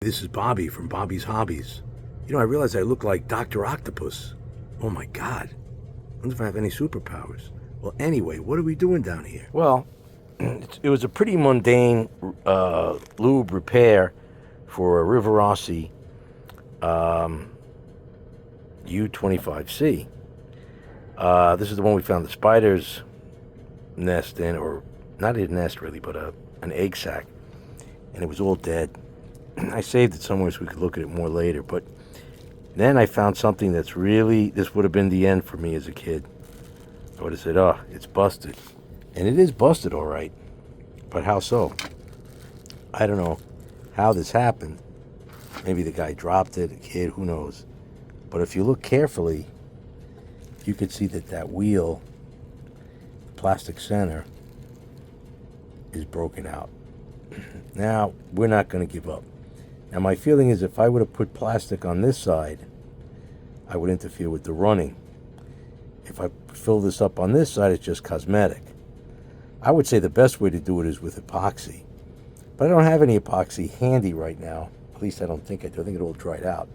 This is Bobby from Bobby's Hobbies. You know, I realized I look like Dr. Octopus. Oh my God. I wonder if I have any superpowers. Well, anyway, what are we doing down here? Well, it was a pretty mundane lube repair for a Rivarossi u25c. This is the one we found the spider's nest in, or not a nest really, but an egg sac. And it was all dead. I saved it somewhere so we could look at it more later, but then I found something that's really, this would have been the end for me as a kid. I would have said, oh, it's busted. And it is busted all right, but how so? I don't know how this happened. Maybe the guy dropped it, a kid, who knows. But if you look carefully, you could see that that wheel, the plastic center, is broken out. Now, we're not going to give up. Now, my feeling is if I would have put plastic on this side, I would interfere with the running. If I fill this up on this side, it's just cosmetic. I would say the best way to do it is with epoxy. But I don't have any epoxy handy right now. At least I don't think I do. I think it all dried out.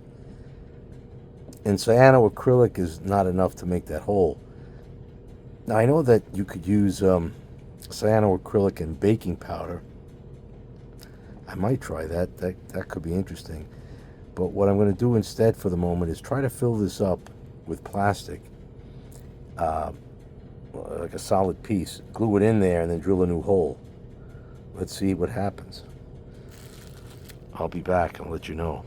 And cyanoacrylic is not enough to make that hole. Now, I know that you could use cyanoacrylic and baking powder. I might try that. That could be interesting. But what I'm going to do instead for the moment is try to fill this up with plastic, like a solid piece. Glue it in there and then drill a new hole. Let's see what happens. I'll be back and let you know.